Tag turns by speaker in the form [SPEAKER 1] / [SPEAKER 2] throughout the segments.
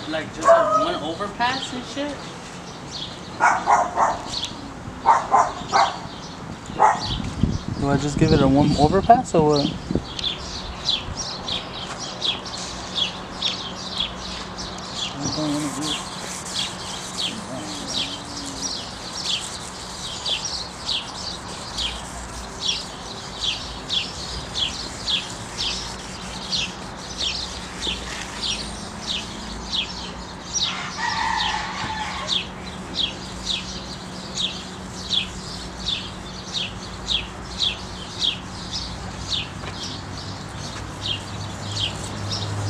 [SPEAKER 1] like just a one overpass and shit? Do I just give it a one overpass or what? I don't want to do it.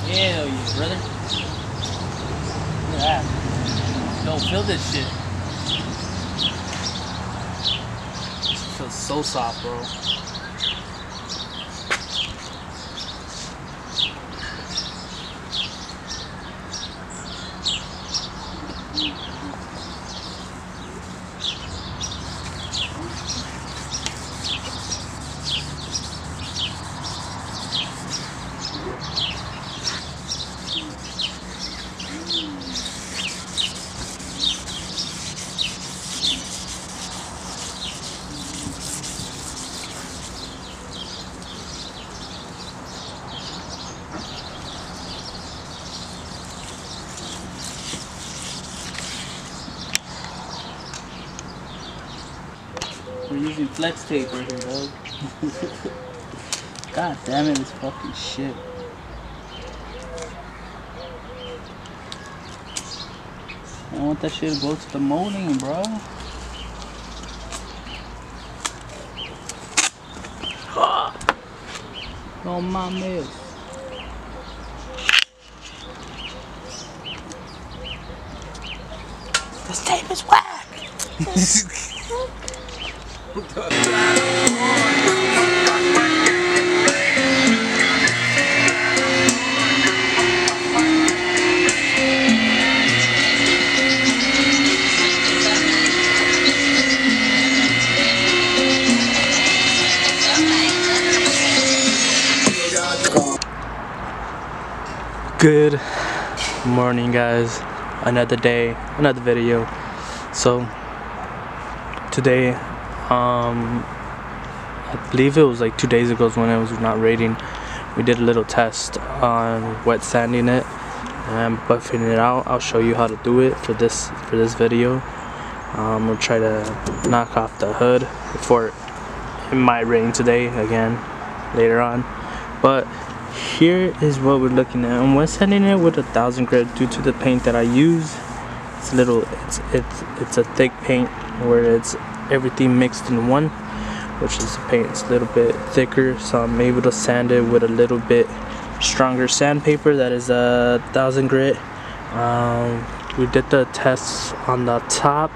[SPEAKER 1] Hell yeah, brother. Look at that. Don't feel this shit. This feels so soft, bro. We're using flex tape right here, dog. God damn it, this fucking shit. I want that shit to go to the molding, bro. No mames. This tape is whack. Good morning, guys. Another day, another video. So today, I believe it was like 2 days ago when it was not raining. We did a little test on wet sanding it and buffing it out. I'll show you how to do it for this video. We'll try to knock off the hood before it might rain today again later on. But here is what we're looking at. I'm wet sanding it with 1000 grit due to the paint that I use. It's a little, it's a thick paint where it's everything mixed in one, which is the paint. It's a little bit thicker, so I'm able to sand it with a little bit stronger sandpaper that is 1000 grit. We did the tests on the top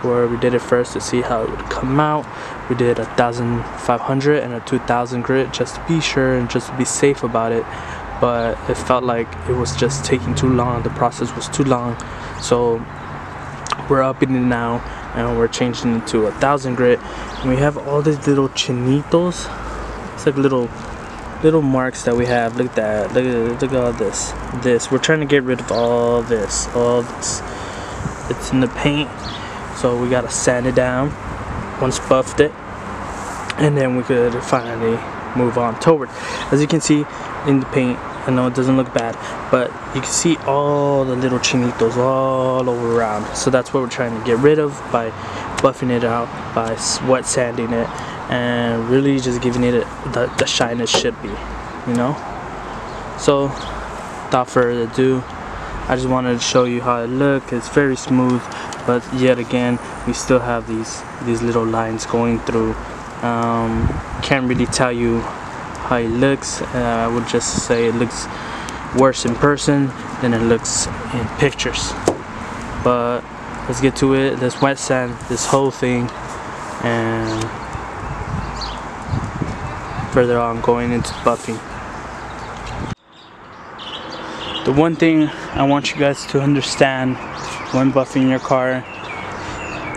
[SPEAKER 1] where we did it first to see how it would come out. We did 1500 and a 2000 grit just to be sure and just to be safe about it, but it felt like it was just taking too long. The process was too long, so we're upping it now and we're changing it to 1000 grit. And we have all these little chinitos. It's like little marks that we have. Look at that. Look at all this. We're trying to get rid of all this. It's in the paint, so we gotta sand it down. Once buffed it, and then we could finally move on toward. As you can see in the paint, I know it doesn't look bad, but you can see all the little chinitos all over around. So that's what we're trying to get rid of by buffing it out, by wet sanding it, and really just giving it the shine it should be, you know. So without further ado, I just wanted to show you how it looks. It's very smooth, but yet again we still have these little lines going through. Can't really tell you how it looks. I would just say it looks worse in person than it looks in pictures. But let's get to it. Let's wet sand this whole thing, and further on going into buffing. The one thing I want you guys to understand when buffing your car,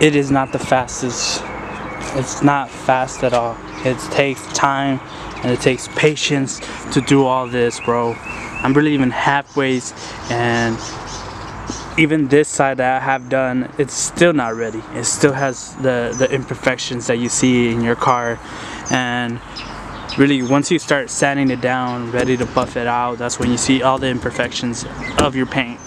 [SPEAKER 1] it is not the fastest. It's not fast at all. It takes time and it takes patience to do all this, bro. I'm really even halfway, and even this side that I have done, it's still not ready. It still has the imperfections that you see in your car. And really, once you start sanding it down, ready to buff it out, that's when you see all the imperfections of your paint.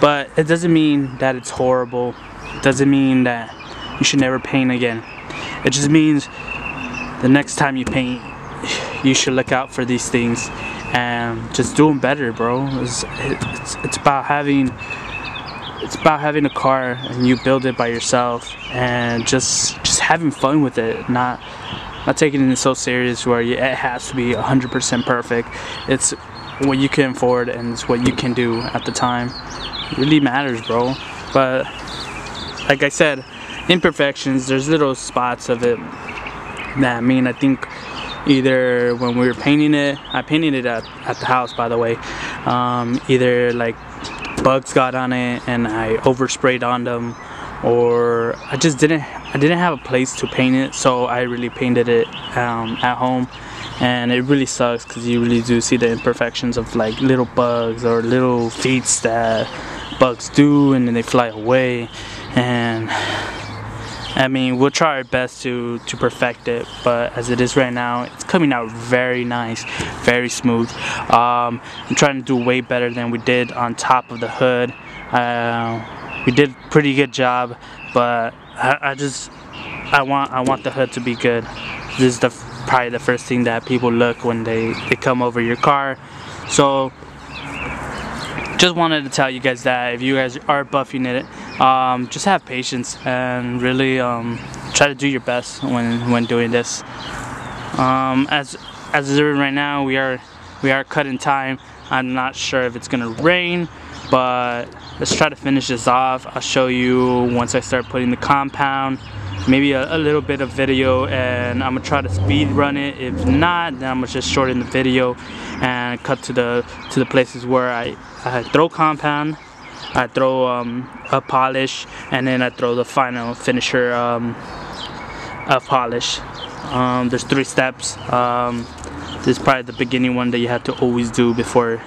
[SPEAKER 1] But it doesn't mean that it's horrible. It doesn't mean that you should never paint again. It just means the next time you paint, you should look out for these things and just do them better, bro. It's about having a car and you build it by yourself and just having fun with it, not taking it so serious where it has to be 100% perfect. It's what you can afford and it's what you can do at the time. It really matters, bro. But like I said, imperfections, there's little spots of it that, I think either when we were painting it, I painted it at the house, by the way, either like bugs got on it and I oversprayed on them, or I didn't have a place to paint it, so I really painted it at home. And it really sucks because you really do see the imperfections of like little bugs or little feats that bugs do, and then they fly away. And we'll try our best to perfect it, but as it is right now, it's coming out very nice, very smooth. I'm trying to do way better than we did on top of the hood. We did a pretty good job, but I want the hood to be good. This is probably the first thing that people look when they come over your car. So just wanted to tell you guys that if you guys are buffing it, just have patience and really try to do your best when doing this. As it is right now, we are cutting time. I'm not sure if it's gonna rain, but let's try to finish this off. I'll show you once I start putting the compound, maybe a little bit of video, and I'm gonna try to speed run it. If not, then I'm gonna just shorten the video and cut to the places where I throw compound, I throw a polish, and then I throw the final finisher of polish. There's 3 steps. This is probably the beginning one that you have to always do before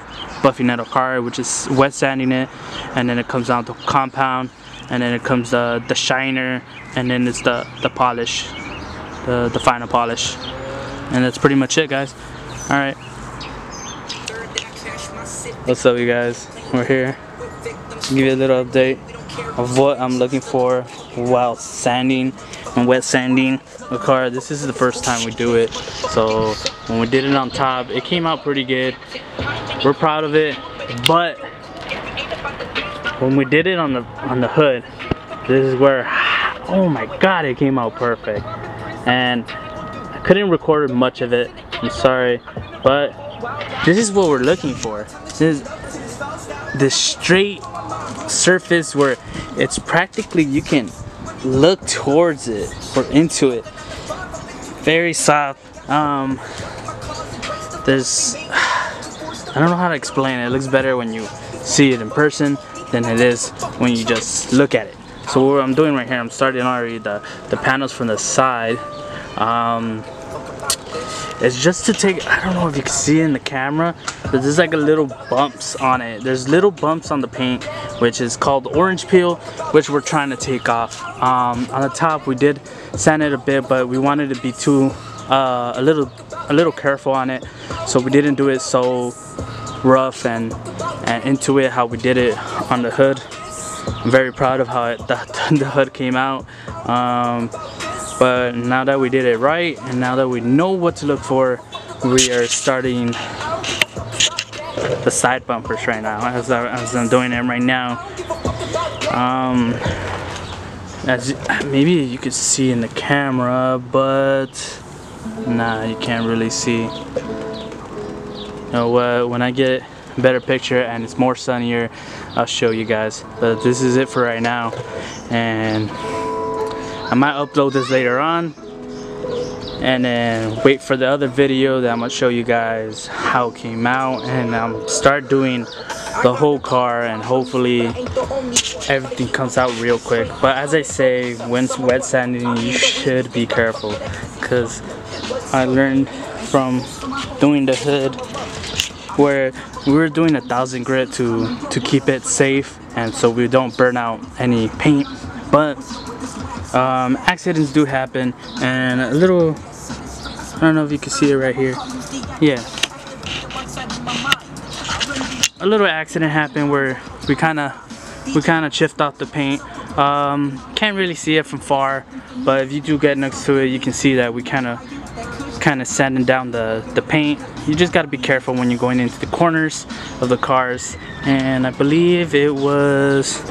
[SPEAKER 1] buffing out a car, which is wet sanding it, and then it comes down to compound, and then it comes the shiner, and then it's the polish, the final polish. And that's pretty much it, guys. Alright, what's up, you guys? We're here to give you a little update of what I'm looking for while sanding and wet sanding the car. This is the first time we do it, so when we did it on top, it came out pretty good. We're proud of it, but when we did it on the hood, this is where, oh my god, it came out perfect. And I couldn't record much of it, I'm sorry, but this is what we're looking for. This is the straight surface where it's practically, you can look towards it or into it. Very soft. There's, I don't know how to explain it. It looks better when you see it in person than it is when you just look at it. So what I'm doing right here, I'm starting already the panels from the side. It's just to take, I don't know if you can see it in the camera, but there's like a little bumps on it. There's little bumps on the paint, which is called orange peel, which we're trying to take off. On the top, we did sand it a bit, but we wanted to be a little careful on it, so we didn't do it so rough and into it how we did it on the hood. I'm very proud of how the hood came out. But now that we did it right, and now that we know what to look for, we are starting the side bumpers right now, as I'm doing them right now. As maybe you could see in the camera, but nah, you can't really see. You know what, when I get a better picture and it's more sunnier, I'll show you guys. But this is it for right now, and I might upload this later on and then wait for the other video that I'm gonna show you guys how it came out, and I'm start doing the whole car, and hopefully everything comes out real quick. But as I say, when wet sanding, you should be careful, because I learned from doing the hood where we were doing 1000 grit to keep it safe and so we don't burn out any paint. But accidents do happen, and a little, I don't know if you can see it right here. Yeah, a little accident happened where we kind of chipped off the paint. Can't really see it from far, but if you do get next to it, you can see that we kind of sanding down the paint. You just got to be careful when you're going into the corners of the cars. And I believe it was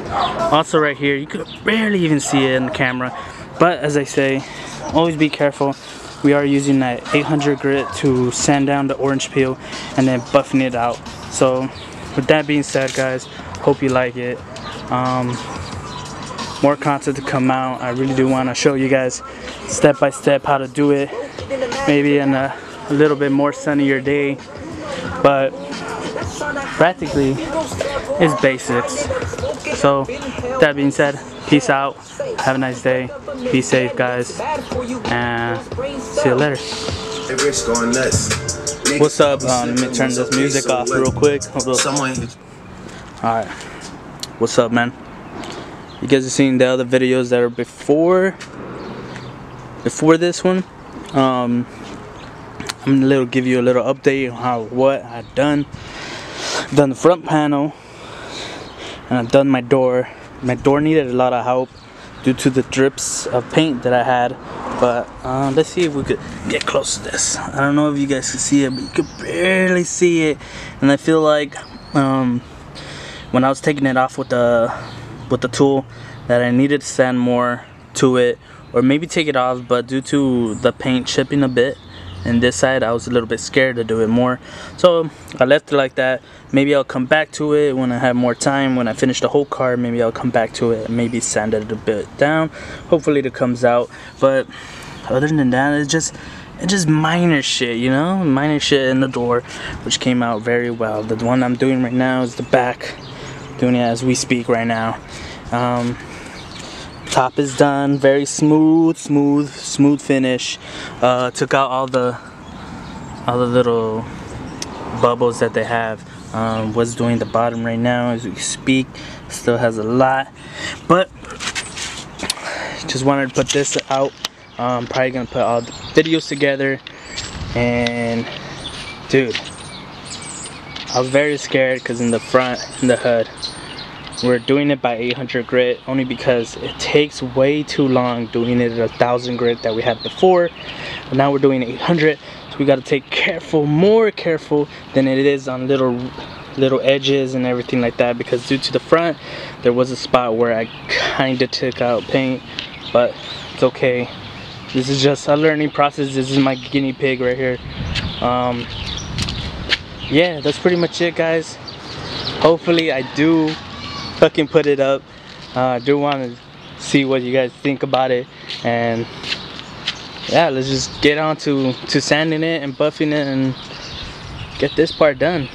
[SPEAKER 1] also right here. You could barely even see it in the camera, but as I say, always be careful. We are using that 800 grit to sand down the orange peel and then buffing it out. So with that being said, guys, hope you like it. More content to come out. I really do want to show you guys step by step how to do it, maybe in a little bit more sunnier day, but practically it's basics. So that being said, peace out, have a nice day, be safe guys, and see you later. What's up? Let me turn this music off real quick. Alright, what's up, man? You guys have seen the other videos that are before this one. I'm gonna give you a little update on what I've done. I've done the front panel, and I've done my door. My door needed a lot of help due to the drips of paint that I had. But let's see if we could get close to this. I don't know if you guys can see it, but you could barely see it. And I feel like when I was taking it off with the tool, that I needed to sand more to it, or maybe take it off, but due to the paint chipping a bit and this side, I was a little bit scared to do it more, so I left it like that. Maybe I'll come back to it when I have more time, when I finish the whole car. Maybe I'll come back to it and maybe sand it a bit down. Hopefully it comes out. But other than that, it's just minor shit, you know, minor shit in the door, which came out very well. The one I'm doing right now is the back, doing it as we speak right now. Top is done, very smooth finish. Took out all the little bubbles that they have. Was doing the bottom right now as we speak. Still has a lot, but just wanted to put this out. Probably gonna put all the videos together. And dude, I was very scared because in the front, in the hood, we're doing it by 800 grit only because it takes way too long doing it at 1000 grit that we had before. But now we're doing 800, so we got to take more careful than it is on little edges and everything like that, because due to the front there was a spot where I kind of took out paint, but it's okay. This is just a learning process. This is my guinea pig right here. Yeah, that's pretty much it, guys. Hopefully I do fucking put it up. I do want to see what you guys think about it, and yeah, let's just get on to sanding it and buffing it and get this part done.